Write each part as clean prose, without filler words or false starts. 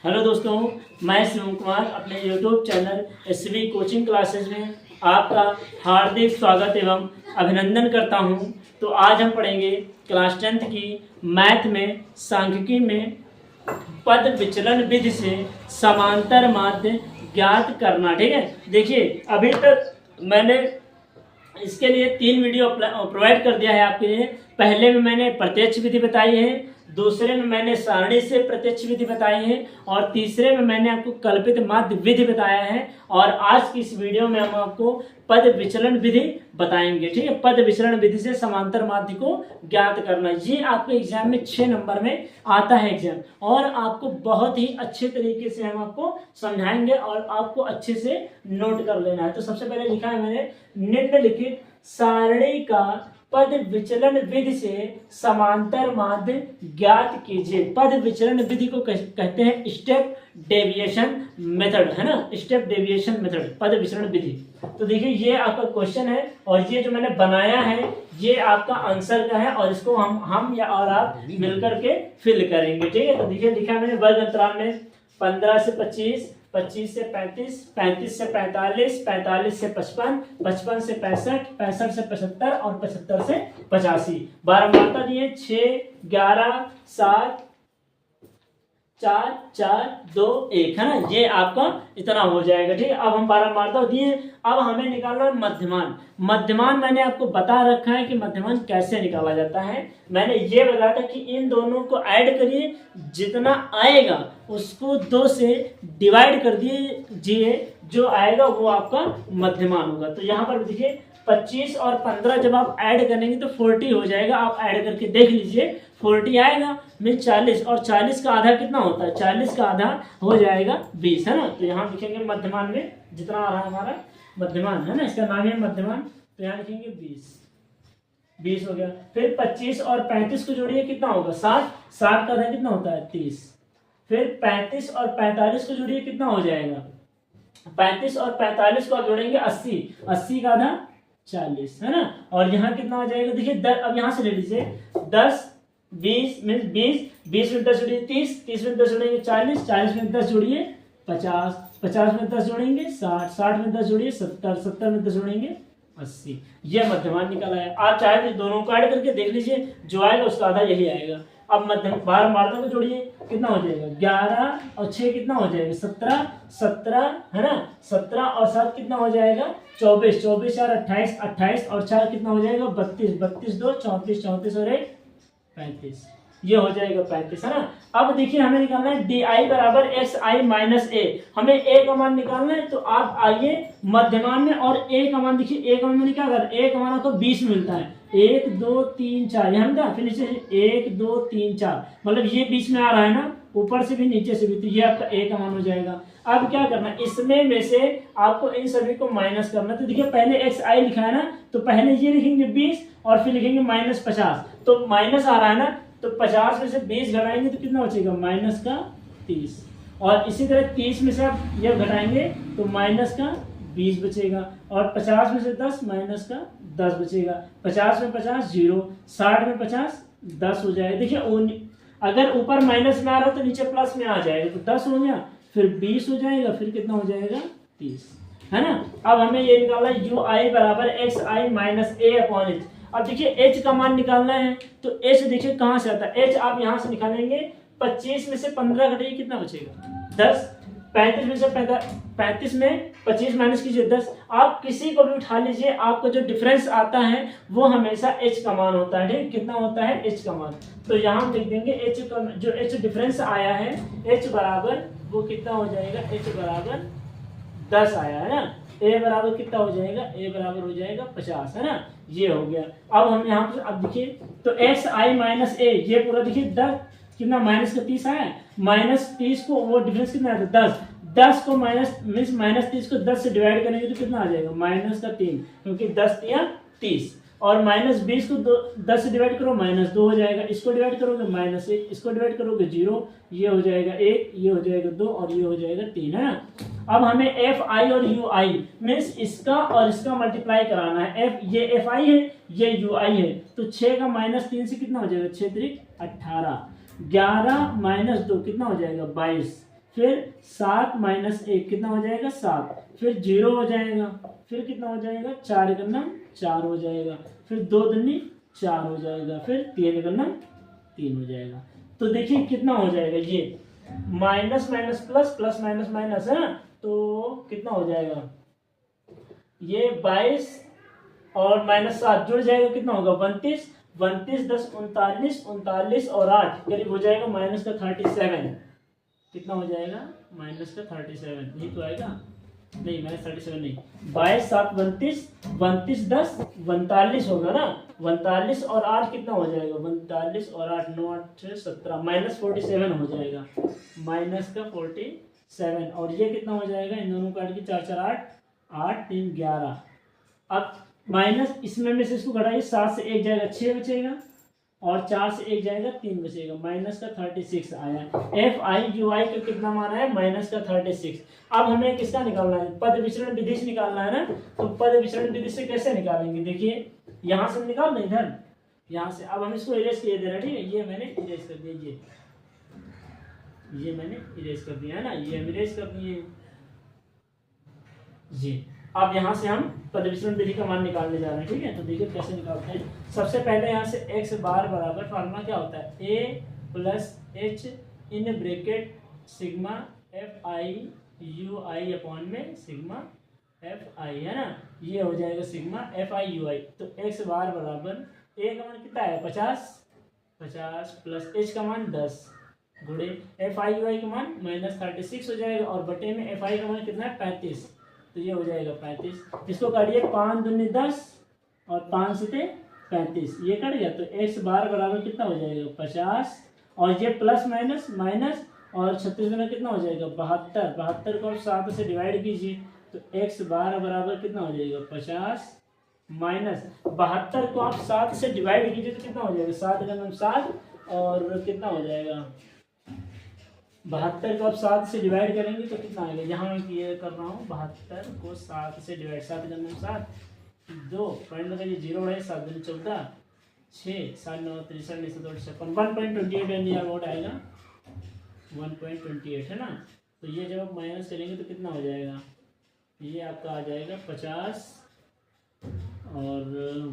Hello दोस्तों, मैं शिवम कुमार अपने YouTube channel SV coaching classes में आपका हार्दिक स्वागत एवं अभिनंदन करता हूं। तो आज हम पढ़ेंगे क्लास 10th की मैथ में सांख्यिकी में पद विचलन विधि से समांतर माध्य ज्ञात करना। ठीक है, देखिए अभी तक मैंने इसके लिए 3 वीडियो प्रोवाइड कर दिया है आपके लिए। पहले में मैंने प्रत्यक्ष विधि बताई है, दूसरे में मैंने सारणी से प्रत्यक्ष विधि बताई है और तीसरे में मैंने आपको कल्पित माध्य विधि बताया है। और आज की इस वीडियो में हम आपको पद विचलन विधि बताएंगे। ठीक है, पद विचलन विधि से समांतर माध्य को ज्ञात करना, ये आपके एग्जाम में 6 नंबर में आता है एग्जाम, और आपको बहुत ही अच्छे तरीके से हम आपको समझाएंगे और आपको अच्छे से नोट कर लेना है। तो सबसे पहले लिखा है मैंने, निम्नलिखित सारणी का पद विचलन विधि से समांतर माध्य ज्ञात कीजिए। पद विचलन विधि को कहते हैं स्टेप डेविएशन मेथड, है ना, स्टेप डेविएशन मेथड, पद विचलन विधि। तो देखिए ये आपका क्वेश्चन है और ये जो मैंने बनाया है ये आपका आंसर का है और इसको हम या और आप मिलकर के फिल करेंगे। ठीक है, तो देखिए लिखा है मैंने, वर्ग अंतराल में 15 से 25, 25 से 35, 35 से 45, 45 से 55, 55 से 65, 65 से 75 और 75 से 85। बारंबारता दिए 6, 11, 7, 4, 4, 2, 1, है ना, ये आपका इतना हो जाएगा। ठीक है, अब हम बारंबारता दिए, अब हमें निकालना है मध्यमान। मध्यमान मैंने आपको बता रखा है कि मध्यमान कैसे निकाला जाता है। मैंने ये बताया था कि इन दोनों को ऐड करिए, जितना आएगा उसको 2 से डिवाइड कर दीजिए, जो आएगा वो आपका मध्यमान होगा। तो यहाँ पर देखिए 25 और 15 जब आप ऐड करेंगे तो 40 हो जाएगा। आप ऐड करके देख लीजिए, 40 आएगा में 40, और 40 का आधा कितना होता है, 40 का आधा हो जाएगा 20, है ना। तो यहाँ लिखेंगे मध्यमान में जितना आ रहा है हमारा मध्यमान, है ना, इसका नाम है मध्यमान, तो यहाँ लिखेंगे 20 हो गया। फिर 25 और 35 को जोड़िए, कितना होगा 60, 60 का आधा कितना होता है 30। फिर 35 और 45 को जोड़िए, कितना हो जाएगा, 35 और 45 को आप जोड़ेंगे 80, 80 का आधा 40, है ना। और यहाँ कितना हो जाएगा, देखिए अब यहाँ से ले लीजिए 10, 20 में 20, 20 में 10 जोड़िए 30, 30 में 10 जोड़ेंगे 40, 40 में 10 जोड़िए 50, 50 में 10 जोड़ेंगे 60, 60 में 10 जोड़िए 70, 70 में 10 जोड़ेंगे 80। यह मध्यमान निकाला है। आप चाहे तो दोनों को ऐड करके देख लीजिए, जो आएगा उसका आधा यही आएगा। अब बारंबारता को जोड़िए, कितना हो जाएगा 11 और 6 कितना हो जाएगा 17, 17, है ना, 17 और 7 कितना हो जाएगा 24, 24 4 28, 28 और 4 कितना हो जाएगा 32, 32 2 34, 34 और 1 35, ये हो जाएगा 35, है ना। अब देखिए हमें निकालना है di बराबर xi माइनस a। हमें a का मान निकालना है, तो आप आइए मध्यमान में और a का मान देखिए, a का मान मैंने क्या कर, a का मान आपको 20 मिलता है, 1 2 3 4, यहाँ था, फिर नीचे 1 2 3 4, मतलब ये 20 में आ रहा है ना, ऊपर से भी नीचे से भी, तो ये आपका a का मान हो जाएगा। अब क्या करना है, इसमें में से आपको इन सभी को माइनस करना। तो देखिए पहले xi लिखा है ना, तो पहले ये लिखेंगे 20 और फिर लिखेंगे माइनस 50, तो माइनस आ रहा है ना, तो 50 में से 20 घटाएंगे तो कितना बचेगा माइनस का 30, और इसी तरह 30 में से आप ये घटाएंगे तो माइनस का 20 बचेगा, और 50 में से 10 माइनस का 10 बचेगा। 50 में 50 0, 60 में 50 10 हो जाएगा। देखिए अगर ऊपर माइनस में आ रहा है तो नीचे प्लस में आ जाएगा, तो 10 हो गया, फिर 20 हो जाएगा, फिर कितना हो जाएगा 30, है ना। अब हमें ये निकालना है ui बराबर xi minus a upon h। अब देखिए h का मान निकालना है, तो h देखिए कहाँ से आता है, h आप यहाँ से निकालेंगे, 25 में से 15 घटाइए कितना बचेगा 10, 35 में से 35 में 25 माइनस कीजिए 10। आप किसी को भी उठा लीजिए, आपको जो डिफरेंस आता है वो हमेशा h का मान होता है। ठीक, कितना होता है h का मान, तो यहाँ हम लिख देंगे h का जो h डिफरेंस आया है, h बराबर वो कितना हो जाएगा, h बराबर 10 आया है ना। a बराबर कितना हो जाएगा, a बराबर हो जाएगा 50, है ना, ये हो गया। अब हम यहाँ पर अब देखिए, तो xi माइनस a, ये पूरा देखिए 10 कितना माइनस का 30 आया, माइनस 30 को वो डिफरेंस कितना आता है 10, 10 को माइनस 30 को 10 से डिवाइड करेंगे तो कितना आ जाएगा माइनस का 3, क्योंकि 10 3 30, और माइनस 20 को 10 से डिवाइड करो माइनस 2 हो जाएगा, इसको डिवाइड करोगे माइनस 1, इसको डिवाइड करोगे 0, ये हो जाएगा 1, ये हो जाएगा 2 और ये हो जाएगा 3, है ना। अब हमें एफ आई और यू आई मीन्स इसका और इसका मल्टीप्लाई कराना है। एफ ये एफ आई है, ये यू आई है, तो 6 का माइनस 3 से कितना हो जाएगा 6 3 18, 11 माइनस 2 कितना हो जाएगा 22, फिर 7 माइनस 1 कितना हो जाएगा 7, फिर 0 हो जाएगा, फिर कितना हो जाएगा 4 गन्ना 4 हो जाएगा, फिर 2 दूनी 4 हो जाएगा, फिर 3 गन्ना 3 हो जाएगा। तो देखिए कितना हो जाएगा, ये minus minus plus, plus minus minus है ना, तो कितना हो जाएगा ये 22 और माइनस 7 जुड़ जाएगा, कितना होगा 32, 32 10 39, 39 और 8 करीब हो जाएगा माइनस का 37, कितना हो जाएगा माइनस का 37, यही तो आएगा, नहीं माइनस 37 नहीं, 22 7 32, 32 10 42 होगा ना, 42 और 8 कितना हो जाएगा 42 और 8 9 8 17 माइनस 47 हो जाएगा, माइनस का 47, और ये कितना हो जाएगा इन दोनों काट के 4 4 8 8 3 11। अब माइनस इसमें से इसको घटाइए, 7 से 1 जाएगा 6 बचेगा, और 4 से 1 जाएगा 3 बचेगा, माइनस का 36 आया। एफ आई यू आई का कितना मान है माइनस का 36। अब हमें किसका निकालना है, पद विचरण विधि से निकालना है ना, तो पद विचरण विधि से कैसे निकालेंगे, देखिए यहाँ से निकाल दें इधर, यहाँ से। अब हम इसको इरेज किए दे रहे हैं, ठीक है, ये मैंने इरेज कर दिया, ये मैंने इरेज कर दिया है ना, ये हम इरेज कर दिए जी। अब यहाँ से हम पद विचरण विधि का मान निकालने जा रहे हैं, ठीक है। तो देखिए कैसे निकालते हैं। सबसे पहले यहाँ से x बार बराबर फार्मूला क्या होता है, a plus H in bracket sigma F I you I upon में सिग्मा एफ आई, है ना, ये हो जाएगा सिग्मा एफ आई यू आई। तो x बार बराबर a का मान कितना है 50 प्लस h का मान 10 गुणे एफ आई यू आई का मान माइनस 36 हो जाएगा, और बटे में एफ आई का मान कितना है 35, तो ये हो जाएगा 35। इसको काटिए, 5 दूनी 10 और 5 से 35, ये कट गया, तो x बार बराबर कितना हो जाएगा 50, और ये प्लस माइनस माइनस, और 36 गुना कितना हो जाएगा 72, 72 को आप 7 से डिवाइड कीजिए, तो x बार बराबर कितना हो जाएगा 50 माइनस 72 को आप 7 से डिवाइड कीजिए, तो कितना हो जाएगा 7 का नाम 7, और कितना हो जाएगा 72 को आप 7 से डिवाइड करेंगे तो कितना आएगा, यहाँ मैं ये कर रहा हूँ 72 को 7 से डिवाइड, 7 का नाम 7 2 पॉइंट लगाइए, 0 है 7 दूनी 14 6 7 9 63 56 1.28 यानी वोट आएगा 1.28, है ना। तो ये जब आप माइनस करेंगे तो कितना हो जाएगा, ये आपका आ जाएगा 50 और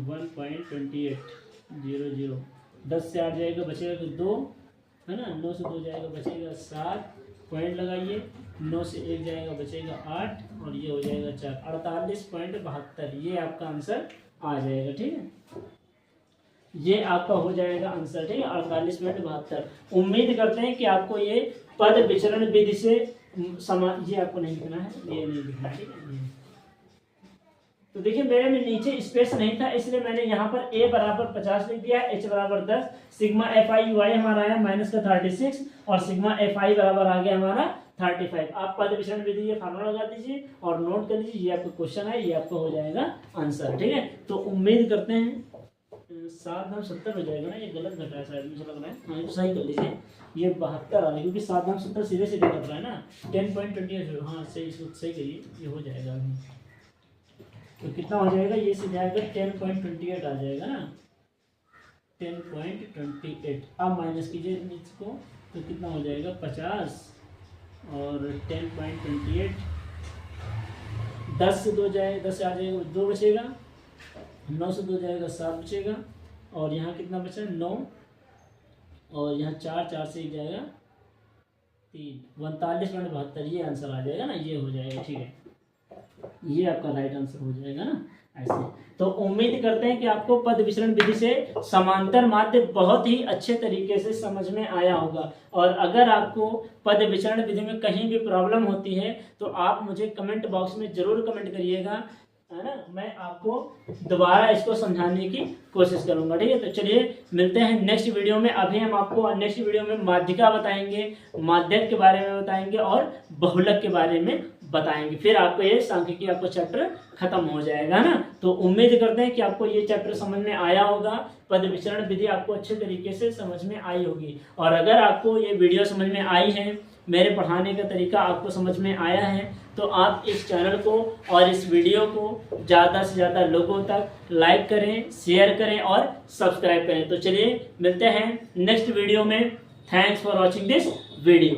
1.28 0 0, 10 से 8 जाएगा बचेगा तो 2, है ना, 9 से 2 जाएगा बचेगा 7, पॉइंट लगाइए, 9 से 1 जाएगा बचेगा 8, और ये हो जाएगा 4, 48.72, ये आपका आंसर आ जाएगा, ठीक है, ये आपका हो जाएगा आंसर, ठीक है 48.72। उम्मीद करते हैं कि आपको ये पद विचरण विधि से ये आपको नहीं लिखना है, ये नहीं लिखना है, ठीक है। तो देखिए मेरे में नीचे स्पेस नहीं था, इसलिए मैंने यहाँ पर a बराबर 50 लिख दिया, h बराबर 10, सिग्मा एफ आई यू आई हमारा आया माइनस का 36, और सिग्मा एफ आई बराबर आ गया हमारा 35। आप पद विचरण विधि ये फार्मूला लगा दीजिए और नोट कर लीजिए, ये आपका क्वेश्चन है, ये आपका हो जाएगा आंसर, ठीक है। तो उम्मीद करते हैं 7 9 70 हो जाएगा ना, ये गलत घट रहा है शायद, मुझे लग रहा है, हाँ सही कर लीजिए, ये 72 आ रहा है, क्योंकि 7 9 70 सीधे सीधे कट रहा है ना, 10.28, हाँ सही, इसको सही करिए, ये हो जाएगा अभी। तो कितना हो जाएगा, ये से जाएगा 10.28 आ जाएगा ना, 10.28। अब माइनस कीजिए इसको, तो कितना हो जाएगा 50 और 10.28, 10 से 2 जाए, 10 से आ जाएगा 2 बचेगा, 9 से 2 जाएगा 7 बचेगा, और यहाँ कितना बचा 9, और यहाँ 4 4 से 1 जाएगा 3, 49.72, ये आंसर आ जाएगा ना, ये हो जाएगा, ठीक है, ये आपका राइट आंसर हो जाएगा ना ऐसे। तो उम्मीद करते हैं कि आपको पद विचरण विधि से समांतर माध्य बहुत ही अच्छे तरीके से समझ में आया होगा, और अगर आपको पद विचरण विधि में कहीं भी प्रॉब्लम होती है तो आप मुझे कमेंट बॉक्स में जरूर कमेंट करिएगा, है ना, मैं आपको दोबारा इसको समझाने की कोशिश करूंगा, ठीक है। तो चलिए मिलते हैं नेक्स्ट वीडियो में। अभी हम आपको नेक्स्ट वीडियो में माध्यिका बताएंगे, माध्यक के बारे में बताएंगे, और बहुलक के बारे में बताएंगे, फिर आपको ये सांख्यिकी आपको चैप्टर खत्म हो जाएगा ना। तो उम्मीद करते हैं कि आपको ये चैप्टर समझ में आया होगा, पद विचरण विधि आपको अच्छे तरीके से समझ में आई होगी। और अगर आपको ये वीडियो समझ में आई है, मेरे पढ़ाने का तरीका आपको समझ में आया है, तो आप इस चैनल को और इस वीडियो को ज़्यादा से ज़्यादा लोगों तक लाइक करें, शेयर करें और सब्सक्राइब करें। तो चलिए मिलते हैं नेक्स्ट वीडियो में। Thanks for watching this video.